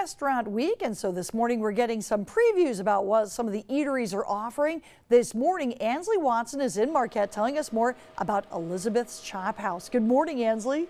Restaurant Week, and so this morning we're getting some previews about what some of the eateries are offering. This morning, Ansley Watson is in Marquette telling us more about Elizabeth's Chop House. Good morning, Ansley.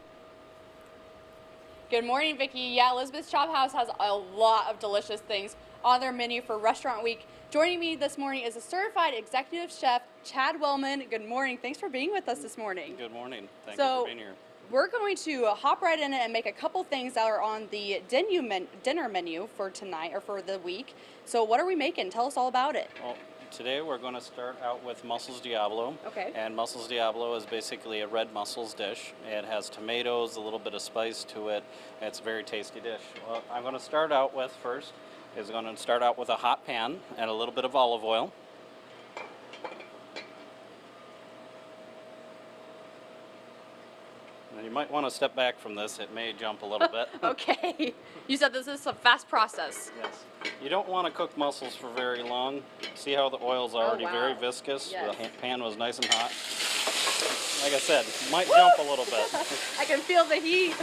Good morning, Vicki. Yeah, Elizabeth's Chop House has a lot of delicious things on their menu for Restaurant Week. Joining me this morning is a certified executive chef, Chad Wellman. Good morning. Thanks for being with us this morning. Good morning. Thank you for being here. We're going to hop right in and make a couple things that are on the dinner menu for tonight or for the week. So what are we making? Tell us all about it. Well, today we're going to start out with mussels Diablo. Okay. And mussels Diablo is basically a red mussels dish. It has tomatoes, a little bit of spice to it. It's a very tasty dish. What I'm going to start out with first is going to start out with a hot pan and a little bit of olive oil. And you might want to step back from this. It may jump a little bit. Okay. You said this is a fast process. Yes. You don't want to cook mussels for very long. See how the oil's already very viscous? Yes. The pan was nice and hot. Like I said, it might jump a little bit. I can feel the heat.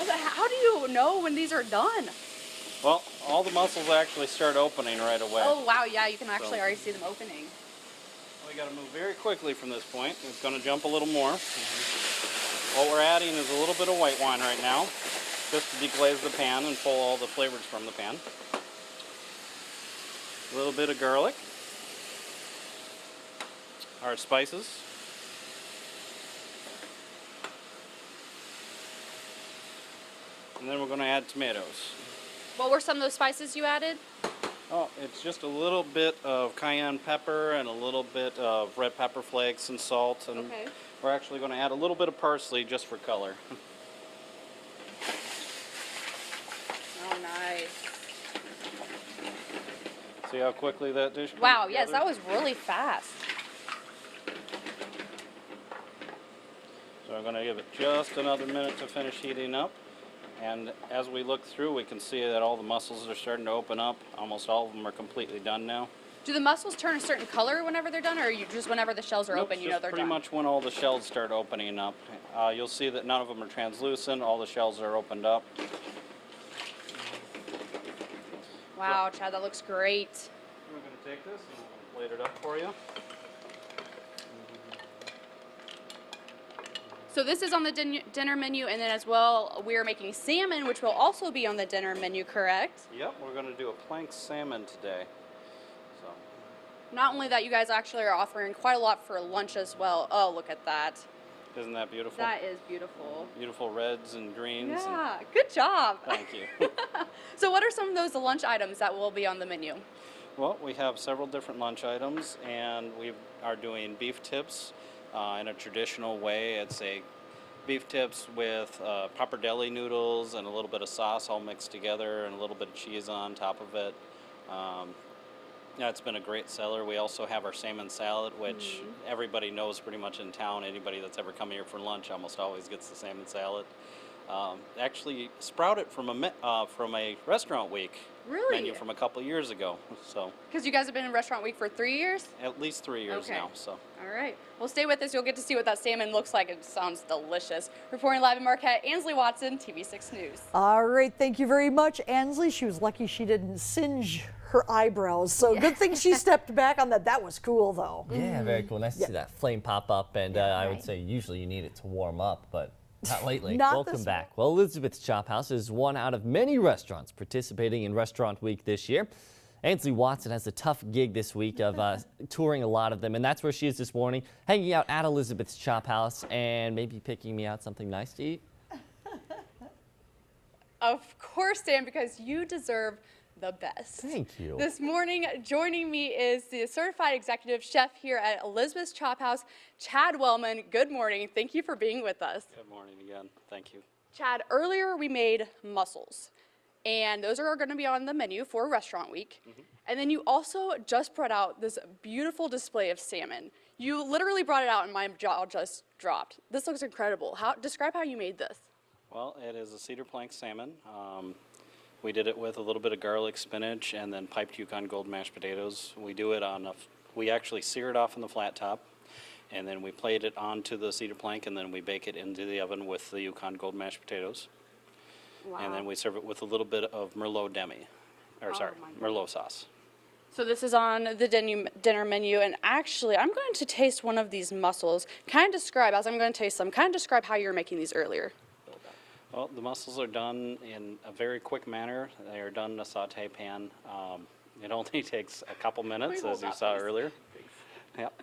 How do you know when these are done? Well, all the mussels actually start opening right away. Oh, wow. Yeah, you can actually already see them opening. We got to move very quickly from this point. It's going to jump a little more. What we're adding is a little bit of white wine right now, just to deglaze the pan and pull all the flavors from the pan. A little bit of garlic. Our spices. And then we're going to add tomatoes. What were some of those spices you added? Oh, it's just a little bit of cayenne pepper and a little bit of red pepper flakes and salt. And we're actually going to add a little bit of parsley just for color. Oh, nice. See how quickly that dish comes Wow, together? yes, that was really fast. So I'm going to give it just another minute to finish heating up. And as we look through, we can see that all the mussels are starting to open up. Almost all of them are completely done now. Do the mussels turn a certain color whenever they're done, or you just whenever the shells are open, you know they're pretty done? much when all the shells start opening up. You'll see that none of them are translucent. All the shells are opened up. Wow, Chad, that looks great. We're going to take this and plate it up for you. So this is on the dinner menu, and then as well, we're making salmon, which will also be on the dinner menu, correct? Yep, we're going to do a planked salmon today. So. Not only that, you guys actually are offering quite a lot for lunch as well. Oh, look at that. Isn't that beautiful? That is beautiful. Beautiful reds and greens. Yeah, good job. Thank you. So what are some of those lunch items that will be on the menu? Well, we have several different lunch items, and we are doing beef tips in a traditional way. It's a beef tips with pappardelle noodles and a little bit of sauce all mixed together and a little bit of cheese on top of it. Yeah, it's been a great seller. We also have our salmon salad, which everybody knows pretty much in town. Anybody that's ever come here for lunch almost always gets the salmon salad. Actually sprouted from a Restaurant Week menu from a couple years ago. So because you guys have been in Restaurant Week for 3 years? At least 3 years now. So. All right. Well, stay with us. You'll get to see what that salmon looks like. It sounds delicious. Reporting live in Marquette, Ansley Watson, TV6 News. All right, thank you very much, Ansley. She was lucky she didn't singe her eyebrows, so good thing she stepped back on that. That was cool, though. Yeah, very cool. Nice to see that flame pop up, and I would say usually you need it to warm up, but not lately. Welcome back. Well, Elizabeth's Chop House is one out of many restaurants participating in Restaurant Week this year. Ansley Watson has a tough gig this week of touring a lot of them, and that's where she is this morning, hanging out at Elizabeth's Chop House and maybe picking me out something nice to eat. Of course, Dan, because you deserve the best. Thank you. This morning, joining me is the certified executive chef here at Elizabeth's Chop House, Chad Wellman. Good morning. Thank you for being with us. Good morning again. Thank you. Chad, earlier we made mussels, and those are going to be on the menu for Restaurant Week. And then you also just brought out this beautiful display of salmon. You literally brought it out and my jaw just dropped. This looks incredible. Describe how you made this. Well, it is a cedar plank salmon. We did it with a little bit of garlic, spinach, and then piped Yukon Gold mashed potatoes. We do it on we actually sear it off on the flat top, and then we plate it onto the cedar plank, and then we bake it into the oven with the Yukon Gold mashed potatoes. And then we serve it with a little bit of Merlot demi, or sorry, my Merlot sauce. So this is on the dinner menu, and actually, I'm going to taste one of these mussels. Kind of describe, as I'm going to taste them, kind of describe how you were making these earlier. Well, the mussels are done in a very quick manner. They are done in a saute pan. It only takes a couple minutes, hold as you that, saw please? earlier. Yep.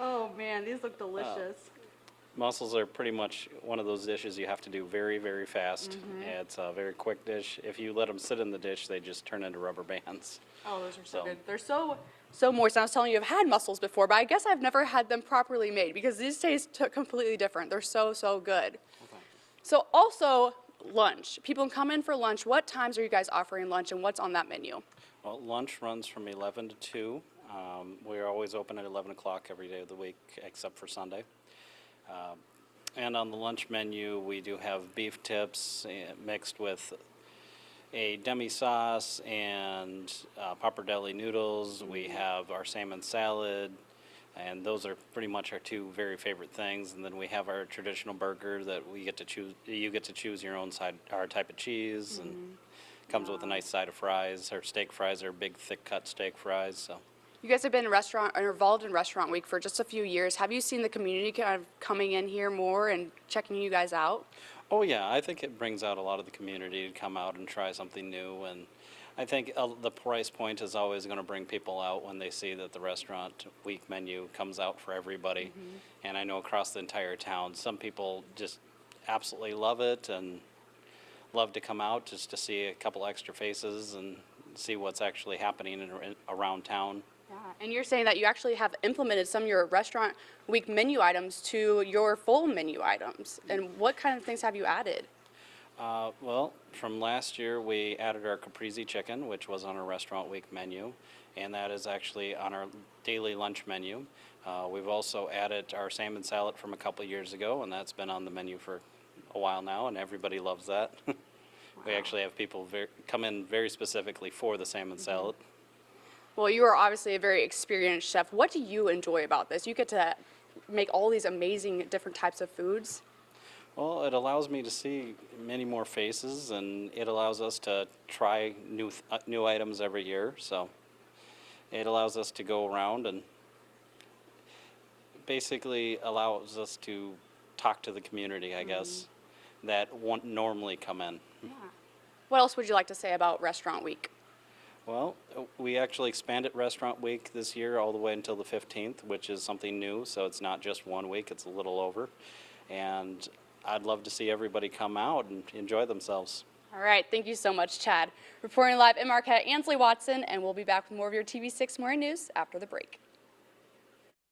Oh man, these look delicious. Mussels are pretty much one of those dishes you have to do very, very fast. Mm-hmm. It's a very quick dish. If you let them sit in the dish, they just turn into rubber bands. Oh, those are so So- good. They're so moist. I was telling you, I've had mussels before, but I guess I've never had them properly made because these taste completely different. They're so good. So also lunch. People come in for lunch. What times are you guys offering lunch, and what's on that menu? Well, lunch runs from 11 to 2. We're always open at 11 o'clock every day of the week except for Sunday. And on the lunch menu, we do have beef tips mixed with a demi sauce and pappardelle noodles. We have our salmon salad, and those are pretty much our two very favorite things. And then we have our traditional burger that we get to choose. You get to choose your own side, our type of cheese, and comes with a nice side of fries. Our steak fries are big, thick cut steak fries. So. You guys have been involved in Restaurant Week for just a few years. Have you seen the community kind of coming in here more and checking you guys out? Oh yeah, I think it brings out a lot of the community to come out and try something new, and I think the price point is always going to bring people out when they see that the Restaurant Week menu comes out for everybody. And I know across the entire town, some people just absolutely love it and love to come out just to see a couple extra faces and see what's actually happening around town. Yeah. And you're saying that you actually have implemented some of your Restaurant Week menu items to your full menu items. And what kind of things have you added? Well, from last year, we added our caprese chicken, which was on our Restaurant Week menu, and that is actually on our daily lunch menu. We've also added our salmon salad from a couple years ago, and that's been on the menu for a while now, and everybody loves that. We actually have people come in very specifically for the salmon salad. Well, you are obviously a very experienced chef. What do you enjoy about this? You get to make all these amazing different types of foods. Well, it allows me to see many more faces, and it allows us to try new items every year. So it allows us to go around and basically allows us to talk to the community, I guess, that won't normally come in. What else would you like to say about Restaurant Week? Well, we actually expanded Restaurant Week this year all the way until the 15th, which is something new. So it's not just 1 week, it's a little over. And I'd love to see everybody come out and enjoy themselves. All right, thank you so much, Chad. Reporting live in Marquette, Ansley Watson, and we'll be back with more of your TV6 Morning News after the break.